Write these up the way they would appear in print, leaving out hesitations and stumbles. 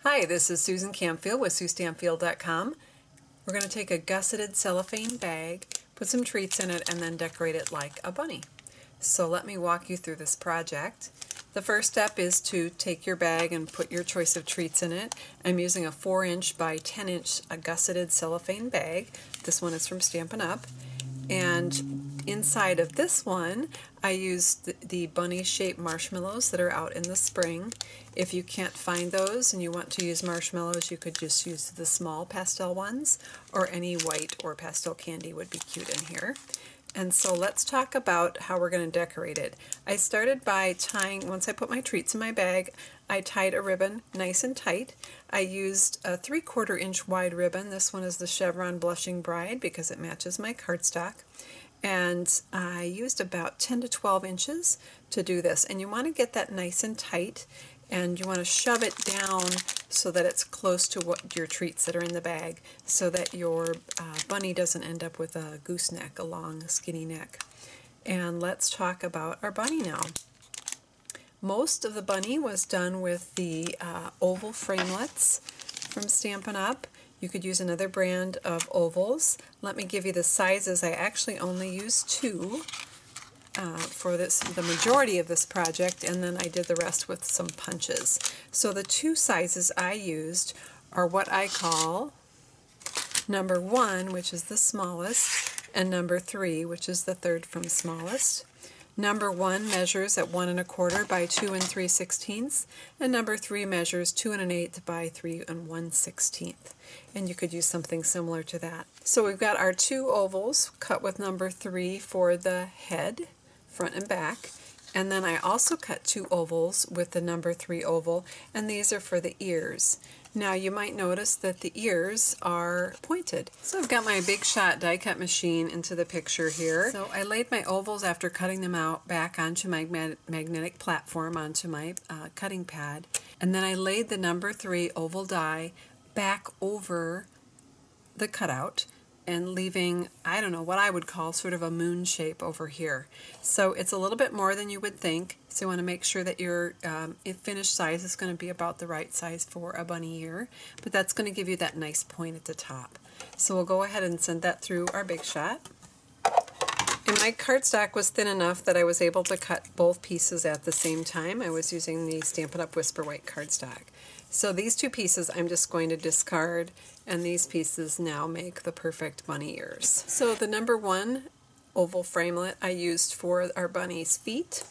Hi, this is Susan Campfield with SueStampfield.com. We're going to take a gusseted cellophane bag, put some treats in it, and then decorate it like a bunny. So let me walk you through this project. The first step is to take your bag and put your choice of treats in it. I'm using a 4-inch by 10-inch gusseted cellophane bag. This one is from Stampin' Up! And inside of this one, I used the bunny-shaped marshmallows that are out in the spring. If you can't find those and you want to use marshmallows, you could just use the small pastel ones, or any white or pastel candy would be cute in here. And so let's talk about how we're going to decorate it. I started by tying, once I put my treats in my bag, I tied a ribbon nice and tight. I used a 3/4 inch wide ribbon. This one is the Chevron Blushing Bride because it matches my cardstock. And I used about 10 to 12 inches to do this. And you want to get that nice and tight, and you want to shove it down so that it's close to what your treats that are in the bag, so that your bunny doesn't end up with a gooseneck, a long skinny neck. And let's talk about our bunny now. Most of the bunny was done with the oval framelets from Stampin' Up! You could use another brand of ovals. Let me give you the sizes. I actually only used 2 for the majority of this project, and then I did the rest with some punches. So the 2 sizes I used are what I call number 1, which is the smallest, and number 3, which is the third from smallest. Number 1 measures at 1 1/4 by 2 3/16, and number 3 measures 2 1/8 by 3 1/16. And you could use something similar to that. So we've got our 2 ovals cut with number 3 for the head, front and back. And then I also cut 2 ovals with the number 3 oval, and these are for the ears. Now you might notice that the ears are pointed. So I've got my Big Shot die cut machine into the picture here. So I laid my ovals after cutting them out back onto my magnetic platform, onto my cutting pad, and then I laid the number 3 oval die back over the cutout and leaving, I don't know, what I would call sort of a moon shape over here. So it's a little bit more than you would think, so you want to make sure that your finished size is going to be about the right size for a bunny ear, but that's going to give you that nice point at the top. So we'll go ahead and send that through our Big Shot. And my cardstock was thin enough that I was able to cut both pieces at the same time. I was using the Stampin' Up! Whisper White cardstock. So these 2 pieces I'm just going to discard, and these pieces now make the perfect bunny ears. So the number 1 oval framelit I used for our bunny's feet.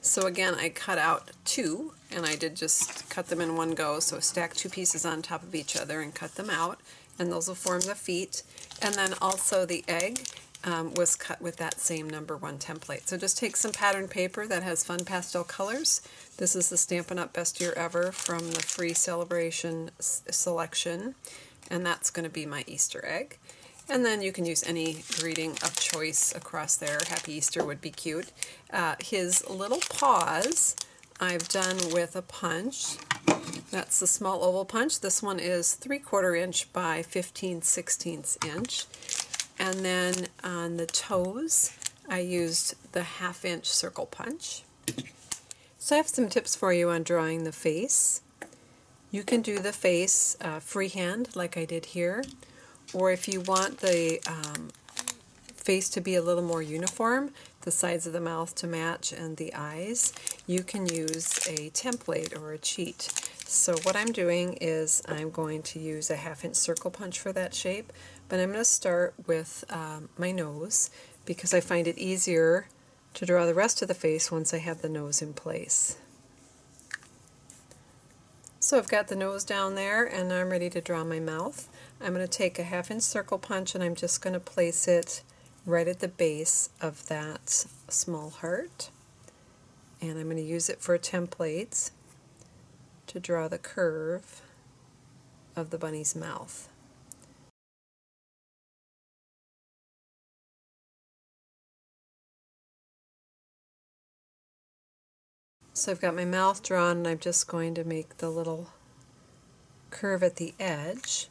So again, I cut out 2, and I did just cut them in one go, so stack 2 pieces on top of each other and cut them out, and those will form the feet. And then also the egg was cut with that same number 1 template. So just take some pattern paper that has fun pastel colors. This is the Stampin' Up! Best Year Ever from the free celebration selection, and that's going to be my Easter egg. And then you can use any greeting of choice across there. Happy Easter would be cute. His little paws I've done with a punch. That's the small oval punch. This one is 3/4 inch by 15/16 inch. And then on the toes, I used the 1/2 inch circle punch. So I have some tips for you on drawing the face. You can do the face freehand like I did here, or if you want the face to be a little more uniform, the sides of the mouth to match and the eyes, you can use a template or a cheat. So what I'm doing is I'm going to use a 1/2 inch circle punch for that shape, but I'm going to start with my nose because I find it easier to draw the rest of the face once I have the nose in place. So I've got the nose down there, and now I'm ready to draw my mouth. I'm going to take a 1/2 inch circle punch, and I'm just going to place it right at the base of that small heart. And I'm going to use it for a template to draw the curve of the bunny's mouth. So I've got my mouth drawn, and I'm just going to make the little curve at the edge.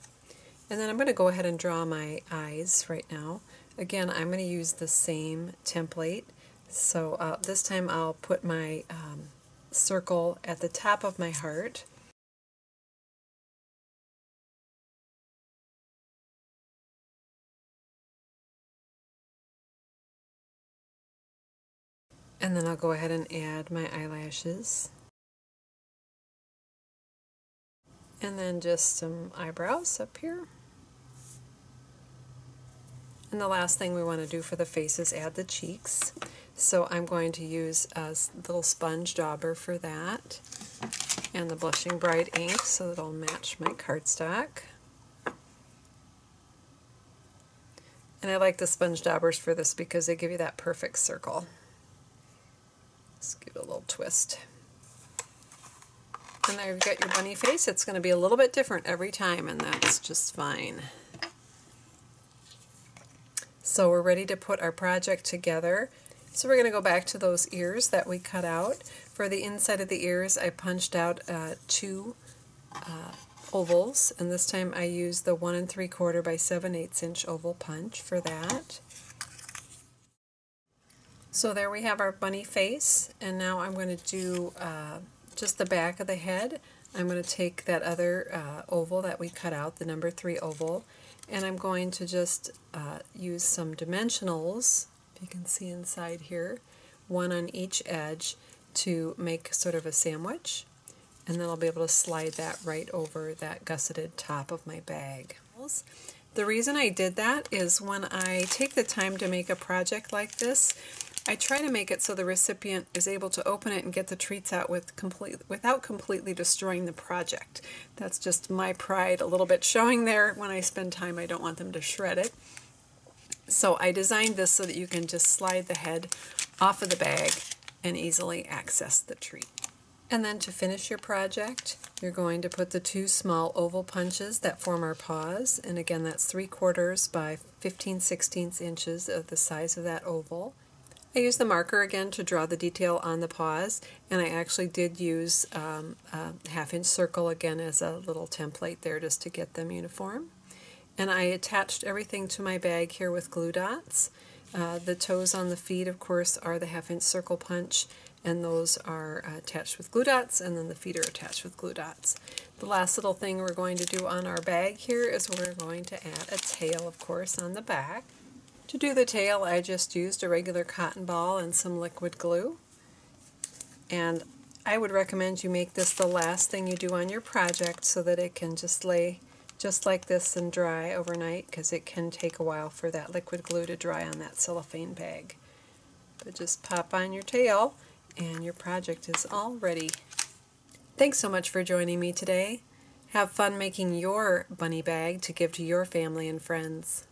And then I'm going to go ahead and draw my eyes right now. Again, I'm going to use the same template. So this time I'll put my circle at the top of my heart, And then I'll go ahead and add my eyelashes. And then just some eyebrows up here. And the last thing we want to do for the face is add the cheeks. So I'm going to use a little sponge dauber for that, and the Blushing Bright ink so that it'll match my cardstock. And I like the sponge daubers for this because they give you that perfect circle. Let's give it a little twist. And there you've got your bunny face. It's going to be a little bit different every time, and that's just fine. So we're ready to put our project together. So we're going to go back to those ears that we cut out. For the inside of the ears, I punched out two ovals, and this time I used the 1 3/4 by 7/8 inch oval punch for that. So there we have our bunny face, and now I'm going to do just the back of the head. I'm going to take that other oval that we cut out, the number 3 oval, and I'm going to just use some dimensionals, if you can see inside here, one on each edge to make sort of a sandwich, and then I'll be able to slide that right over that gusseted top of my bag. The reason I did that is when I take the time to make a project like this, I try to make it so the recipient is able to open it and get the treats out without completely destroying the project. That's just my pride a little bit showing there. When I spend time, I don't want them to shred it. So I designed this so that you can just slide the head off of the bag and easily access the treat. And then to finish your project, you're going to put the 2 small oval punches that form our paws, and again that's 3/4 by 15/16 inches of the size of that oval. I used the marker again to draw the detail on the paws, and I actually did use a 1/2 inch circle again as a little template there just to get them uniform. And I attached everything to my bag here with glue dots. The toes on the feet, of course, are the 1/2 inch circle punch, and those are attached with glue dots, and then the feet are attached with glue dots. The last little thing we're going to do on our bag here is we're going to add a tail, of course, on the back. To do the tail, I just used a regular cotton ball and some liquid glue. And I would recommend you make this the last thing you do on your project so that it can just lay just like this and dry overnight, because it can take a while for that liquid glue to dry on that cellophane bag. But just pop on your tail and your project is all ready. Thanks so much for joining me today. Have fun making your bunny bag to give to your family and friends.